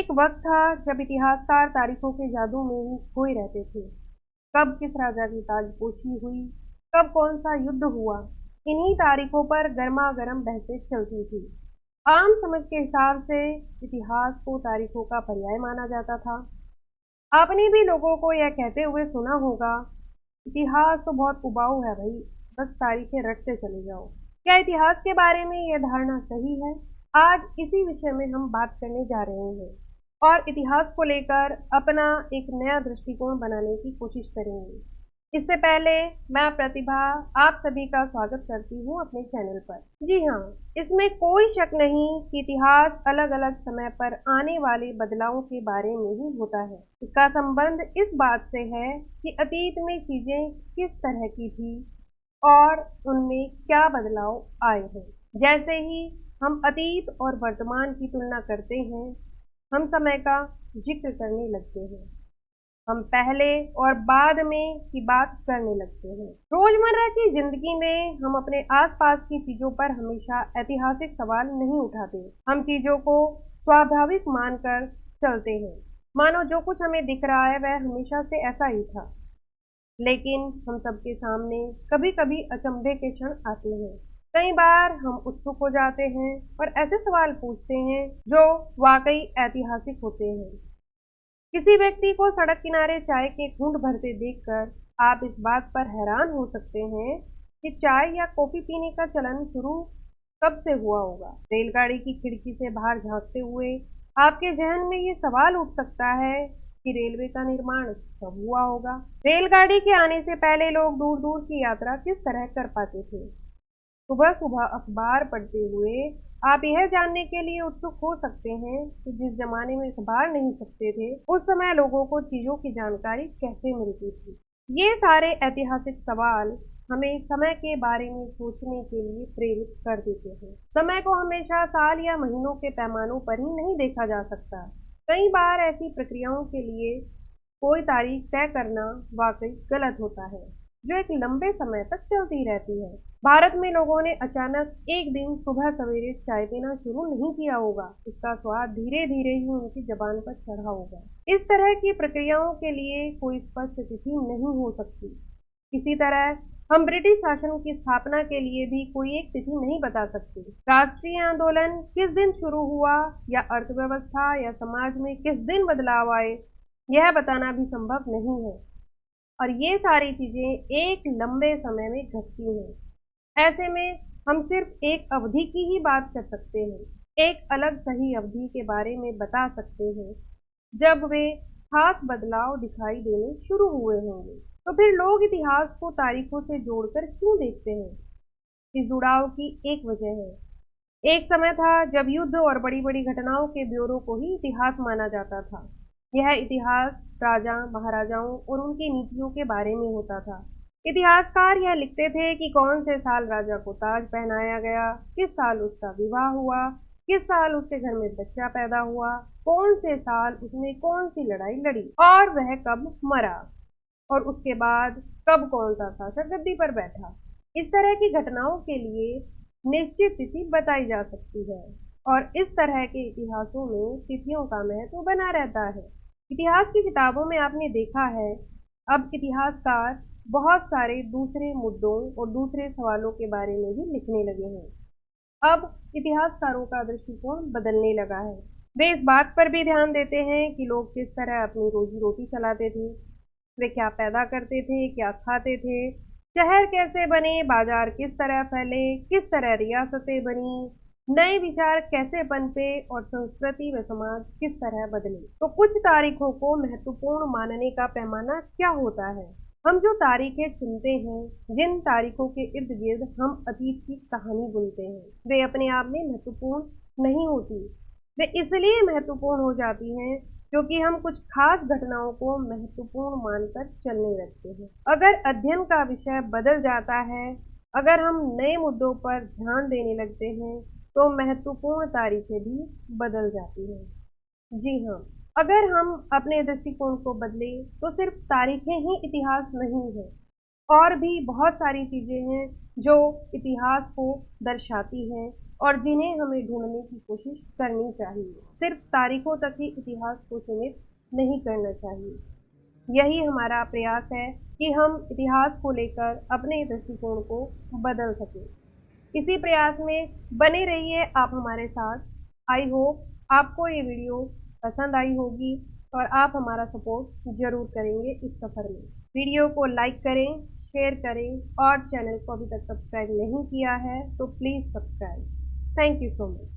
एक वक्त था जब इतिहासकार तारीखों के जादू में ही खोए रहते थे। कब किस राजा की ताजपोशी हुई, कब कौन सा युद्ध हुआ, इन्हीं तारीखों पर गर्मा गर्म बहसें चलती थी। आम समझ के हिसाब से इतिहास को तारीखों का पर्याय माना जाता था। आपने भी लोगों को यह कहते हुए सुना होगा, इतिहास तो बहुत उबाऊ है भाई, बस तारीखें रटते चले जाओ। क्या इतिहास के बारे में यह धारणा सही है? आज इसी विषय में हम बात करने जा रहे हैं और इतिहास को लेकर अपना एक नया दृष्टिकोण बनाने की कोशिश करेंगे। इससे पहले मैं प्रतिभा आप सभी का स्वागत करती हूँ अपने चैनल पर। जी हाँ, इसमें कोई शक नहीं कि इतिहास अलग अलग समय पर आने वाले बदलावों के बारे में ही होता है। इसका संबंध इस बात से है कि अतीत में चीजें किस तरह की थी और उनमें क्या बदलाव आए हैं। जैसे ही हम अतीत और वर्तमान की तुलना करते हैं, हम समय का जिक्र करने लगते हैं। हम पहले और बाद में की बात करने लगते हैं। रोजमर्रा की जिंदगी में हम अपने आसपास की चीजों पर हमेशा ऐतिहासिक सवाल नहीं उठाते। हम चीजों को स्वाभाविक मानकर चलते हैं, मानो जो कुछ हमें दिख रहा है वह हमेशा से ऐसा ही था। लेकिन हम सबके सामने कभी कभी अचंभे के क्षण आते हैं। कई बार हम उत्सुक हो जाते हैं और ऐसे सवाल पूछते हैं जो वाकई ऐतिहासिक होते हैं। किसी व्यक्ति को सड़क किनारे चाय के घूंट भरते देखकर आप इस बात पर हैरान हो सकते हैं कि चाय या कॉफी पीने का चलन शुरू कब से हुआ होगा। रेलगाड़ी की खिड़की से बाहर झांकते हुए आपके जहन में ये सवाल उठ सकता है कि रेलवे का निर्माण कब हुआ होगा। रेलगाड़ी के आने से पहले लोग दूर दूर की यात्रा किस तरह कर पाते थे। सुबह सुबह अखबार पढ़ते हुए आप यह जानने के लिए उत्सुक हो सकते हैं कि जिस जमाने में अखबार नहीं छपते थे, उस समय लोगों को चीजों की जानकारी कैसे मिलती थी। ये सारे ऐतिहासिक सवाल हमें समय के बारे में सोचने के लिए प्रेरित कर देते हैं। समय को हमेशा साल या महीनों के पैमानों पर ही नहीं देखा जा सकता। कई बार ऐसी प्रक्रियाओं के लिए कोई तारीख तय करना वाकई गलत होता है, जो एक लंबे समय तक चलती रहती है। भारत में लोगों ने अचानक एक दिन सुबह सवेरे चाय पीना शुरू नहीं किया होगा। इसका स्वाद धीरे धीरे ही उनकी जबान पर चढ़ा होगा। इस तरह की प्रक्रियाओं के लिए कोई स्पष्ट तिथि नहीं हो सकती। इसी तरह हम ब्रिटिश शासन की स्थापना के लिए भी कोई एक तिथि नहीं बता सकते। राष्ट्रीय आंदोलन किस दिन शुरू हुआ या अर्थव्यवस्था या समाज में किस दिन बदलाव आए, यह बताना भी संभव नहीं है। और ये सारी चीजें एक लंबे समय में घटती हैं। ऐसे में हम सिर्फ एक अवधि की ही बात कर सकते हैं, एक अलग सही अवधि के बारे में बता सकते हैं जब वे खास बदलाव दिखाई देने शुरू हुए होंगे। तो फिर लोग इतिहास को तारीखों से जोड़कर क्यों देखते हैं? इस जुड़ाव की एक वजह है। एक समय था जब युद्ध और बड़ी बड़ी घटनाओं के ब्यौरों को ही इतिहास माना जाता था। यह इतिहास राजा महाराजाओं और उनकी नीतियों के बारे में होता था। इतिहासकार यह लिखते थे कि कौन से साल राजा को ताज पहनाया गया, किस साल उसका विवाह हुआ, किस साल उसके घर में बच्चा पैदा हुआ, कौन से साल उसने कौन सी लड़ाई लड़ी और वह कब मरा, और उसके बाद कब कौन सा शासक गद्दी पर बैठा। इस तरह की घटनाओं के लिए निश्चित तिथि बताई जा सकती है और इस तरह के इतिहासों में तिथियों का महत्व बना रहता है। इतिहास की किताबों में आपने देखा है, अब इतिहासकार बहुत सारे दूसरे मुद्दों और दूसरे सवालों के बारे में भी लिखने लगे हैं। अब इतिहासकारों का दृष्टिकोण बदलने लगा है। वे इस बात पर भी ध्यान देते हैं कि लोग किस तरह अपनी रोजी रोटी चलाते थे, वे क्या पैदा करते थे, क्या खाते थे, शहर कैसे बने, बाजार किस तरह फैले, किस तरह रियासतें बनी, नए विचार कैसे पनपे और संस्कृति व समाज किस तरह बदले। तो कुछ तारीखों को महत्वपूर्ण मानने का पैमाना क्या होता है? हम जो तारीखें चुनते हैं, जिन तारीखों के इर्द गिर्द हम अतीत की कहानी बुनते हैं, वे अपने आप में महत्वपूर्ण नहीं होती। वे इसलिए महत्वपूर्ण हो जाती हैं क्योंकि हम कुछ खास घटनाओं को महत्वपूर्ण मानकर चलने लगते हैं। अगर अध्ययन का विषय बदल जाता है, अगर हम नए मुद्दों पर ध्यान देने लगते हैं, तो महत्वपूर्ण तारीखें भी बदल जाती हैं। जी हाँ, अगर हम अपने दृष्टिकोण को बदलें तो सिर्फ तारीखें ही इतिहास नहीं है, और भी बहुत सारी चीजें हैं जो इतिहास को दर्शाती हैं, और जिन्हें हमें ढूंढने की कोशिश करनी चाहिए। सिर्फ तारीखों तक ही इतिहास को सीमित नहीं करना चाहिए। यही हमारा प्रयास है कि हम इतिहास को लेकर अपने दृष्टिकोण को बदल सकें। इसी प्रयास में बने रहिए आप हमारे साथ। आई होप आपको ये वीडियो पसंद आई होगी और आप हमारा सपोर्ट ज़रूर करेंगे इस सफ़र में। वीडियो को लाइक करें, शेयर करें और चैनल को अभी तक सब्सक्राइब नहीं किया है तो please subscribe. Thank you so much.